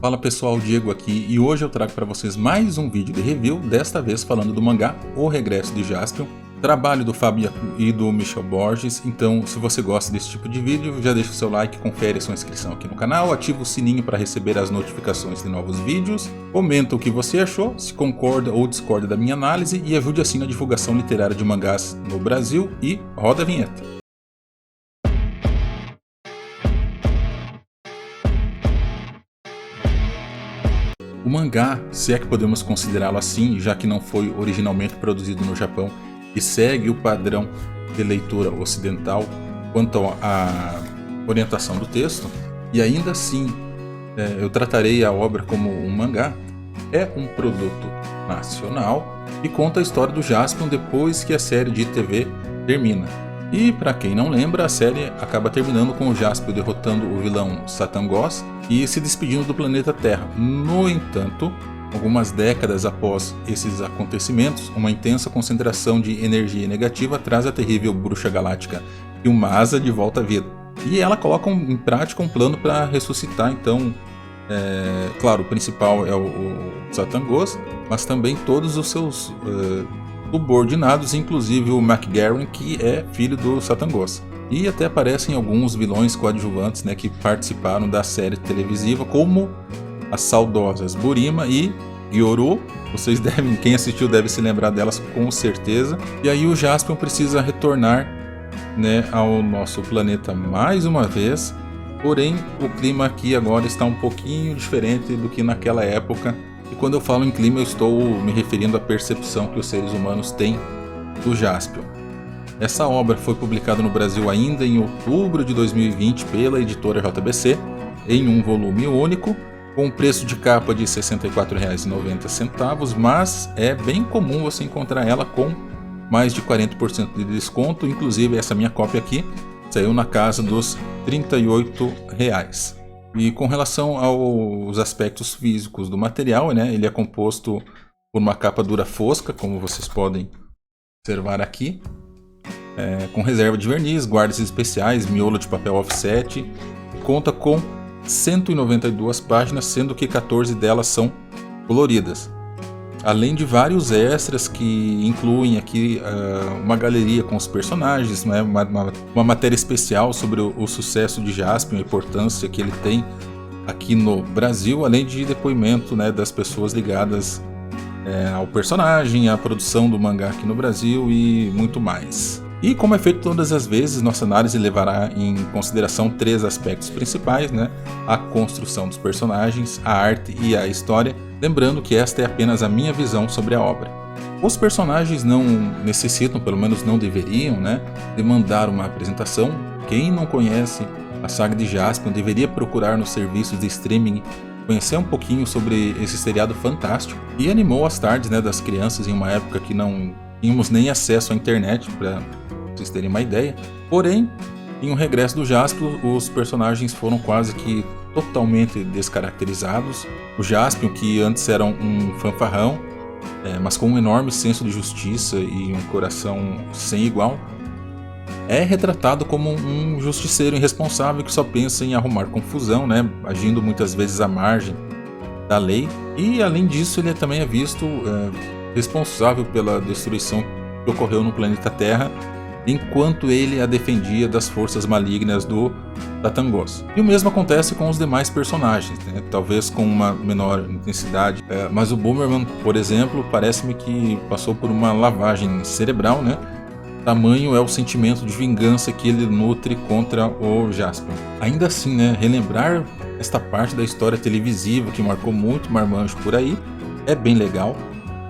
Fala pessoal, Diego aqui e hoje eu trago para vocês mais um vídeo de review, desta vez falando do mangá O Regresso de Jaspion, trabalho do Fábio e do Michel Borges. Então se você gosta desse tipo de vídeo, já deixa o seu like, confere a sua inscrição aqui no canal, ativa o sininho para receber as notificações de novos vídeos, comenta o que você achou, se concorda ou discorda da minha análise e ajude assim na divulgação literária de mangás no Brasil e roda a vinheta. O mangá, se é que podemos considerá-lo assim, já que não foi originalmente produzido no Japão e segue o padrão de leitura ocidental quanto à orientação do texto, e ainda assim eu tratarei a obra como um mangá, é um produto nacional e conta a história do Jaspion depois que a série de TV termina. E para quem não lembra, a série acaba terminando com o Jaspion derrotando o vilão Satangos e se despedindo do planeta Terra. No entanto, algumas décadas após esses acontecimentos, uma intensa concentração de energia negativa traz a terrível bruxa galáctica Yumasa de volta à vida. E ela coloca em prática um plano para ressuscitar, então, claro, o principal é o Satangos, mas também todos os seus subordinados, inclusive o McGarren, que é filho do Satangos. E até aparecem alguns vilões coadjuvantes, que participaram da série televisiva, como as saudosas Burima e Yoru. Quem assistiu deve se lembrar delas com certeza. E aí o Jaspion precisa retornar ao nosso planeta mais uma vez. Porém, o clima aqui agora está um pouquinho diferente do que naquela época. E quando eu falo em clima, eu estou me referindo à percepção que os seres humanos têm do Jaspion. Essa obra foi publicada no Brasil ainda em outubro de 2020 pela editora JBC, em um volume único, com um preço de capa de R$ 64,90, mas é bem comum você encontrar ela com mais de 40% de desconto, inclusive essa minha cópia aqui saiu na casa dos R$ 38. E com relação aos aspectos físicos do material, ele é composto por uma capa dura fosca, como vocês podem observar aqui, com reserva de verniz, guardas especiais, miolo de papel offset. Conta com 192 páginas, sendo que 14 delas são coloridas. Além de vários extras que incluem aqui uma galeria com os personagens, uma matéria especial sobre o sucesso de Jaspion, a importância que ele tem aqui no Brasil, além de depoimento das pessoas ligadas ao personagem, à produção do mangá aqui no Brasil e muito mais. E como é feito todas as vezes, nossa análise levará em consideração três aspectos principais, a construção dos personagens, a arte e a história, lembrando que esta é apenas a minha visão sobre a obra. Os personagens não necessitam, pelo menos não deveriam, demandar uma apresentação. Quem não conhece a saga de Jaspion deveria procurar nos serviços de streaming conhecer um pouquinho sobre esse seriado fantástico e animou as tardes das crianças em uma época que não tínhamos nem acesso à internet, para vocês terem uma ideia. Porém, em O Regresso do Jaspion, os personagens foram quase que totalmente descaracterizados. O Jaspion, que antes era um fanfarrão, mas com um enorme senso de justiça e um coração sem igual, é retratado como um justiceiro irresponsável que só pensa em arrumar confusão, agindo muitas vezes à margem da lei. E além disso, ele também é visto responsável pela destruição que ocorreu no planeta Terra, enquanto ele a defendia das forças malignas do Satangos. E o mesmo acontece com os demais personagens, talvez com uma menor intensidade, mas o Boomerman, por exemplo, parece-me que passou por uma lavagem cerebral, Tamanho é o sentimento de vingança que ele nutre contra o Jaspion. Ainda assim, relembrar esta parte da história televisiva que marcou muito marmanjo por aí é bem legal,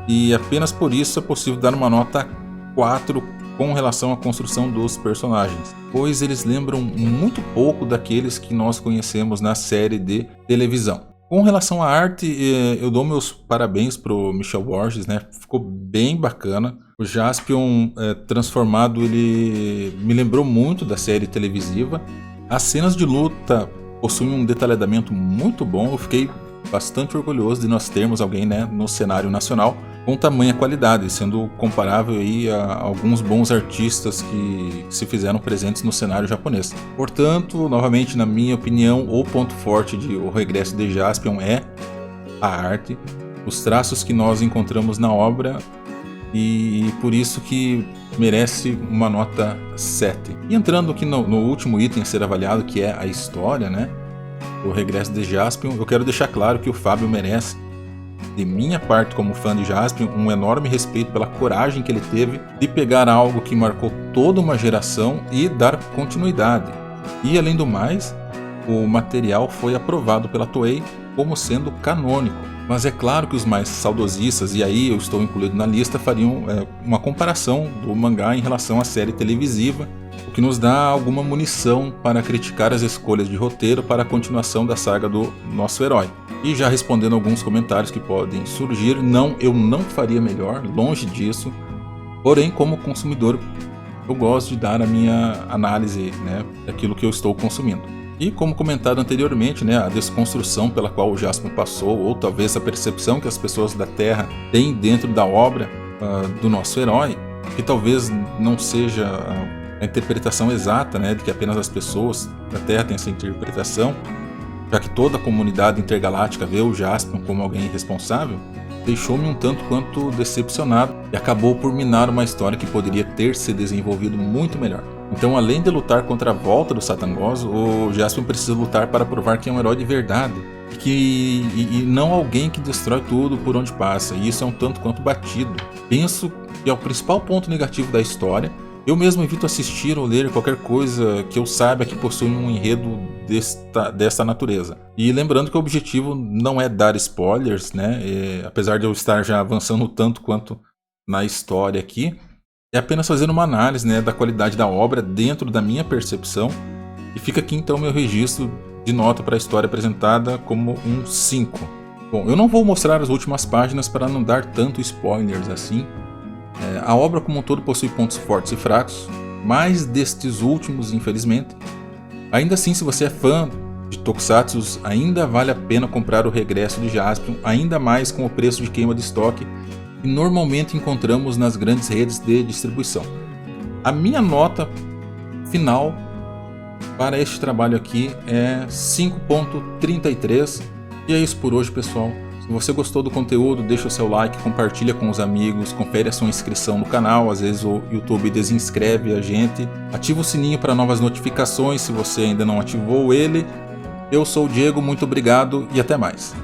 e apenas por isso é possível dar uma nota 4 com relação à construção dos personagens, pois eles lembram muito pouco daqueles que nós conhecemos na série de televisão. Com relação à arte, eu dou meus parabéns para o Michel Borges, ficou bem bacana. O Jaspion transformado, ele me lembrou muito da série televisiva. As cenas de luta possuem um detalhamento muito bom, eu fiquei bastante orgulhoso de nós termos alguém no cenário nacional com tamanha qualidade, sendo comparável aí a alguns bons artistas que se fizeram presentes no cenário japonês. Portanto, novamente, na minha opinião, o ponto forte de O Regresso de Jaspion é a arte, os traços que nós encontramos na obra, e por isso que merece uma nota 7. E entrando aqui no último item a ser avaliado, que é a história, né? O Regresso de Jaspion, eu quero deixar claro que o Fábio merece, de minha parte como fã de Jaspion, um enorme respeito pela coragem que ele teve de pegar algo que marcou toda uma geração e dar continuidade. E além do mais, o material foi aprovado pela Toei como sendo canônico. Mas é claro que os mais saudosistas, e aí eu estou incluído na lista, fariam uma comparação do mangá em relação à série televisiva, o que nos dá alguma munição para criticar as escolhas de roteiro para a continuação da saga do nosso herói. E já respondendo alguns comentários que podem surgir, não, eu não faria melhor, longe disso, porém como consumidor eu gosto de dar a minha análise, né, daquilo que eu estou consumindo. E como comentado anteriormente, né, a desconstrução pela qual o Jaspion passou, ou talvez a percepção que as pessoas da Terra têm dentro da obra do nosso herói, que talvez não seja a interpretação exata, né, de que apenas as pessoas da Terra têm essa interpretação, já que toda a comunidade intergaláctica vê o Jaspion como alguém responsável, deixou-me um tanto quanto decepcionado e acabou por minar uma história que poderia ter se desenvolvido muito melhor. Então, além de lutar contra a volta do Satangos, o Jaspion precisa lutar para provar que é um herói de verdade e não alguém que destrói tudo por onde passa, e isso é um tanto quanto batido. Penso que é o principal ponto negativo da história. Eu mesmo evito assistir ou ler qualquer coisa que eu saiba que possui um enredo desta natureza. E lembrando que o objetivo não é dar spoilers, né? Apesar de eu estar já avançando tanto quanto na história aqui, é apenas fazer uma análise, né, da qualidade da obra dentro da minha percepção. E fica aqui então meu registro de nota para a história apresentada como um 5. Bom, eu não vou mostrar as últimas páginas para não dar tanto spoilers assim. A obra como um todo possui pontos fortes e fracos, mais destes últimos, infelizmente. Ainda assim, se você é fã de Tokusatsu, ainda vale a pena comprar o Regresso de Jaspion, ainda mais com o preço de queima de estoque que normalmente encontramos nas grandes redes de distribuição. A minha nota final para este trabalho aqui é 5.33. E é isso por hoje, pessoal. Se você gostou do conteúdo, deixa o seu like, compartilha com os amigos, confere a sua inscrição no canal, às vezes o YouTube desinscreve a gente, ativa o sininho para novas notificações se você ainda não ativou ele. Eu sou o Diego, muito obrigado e até mais.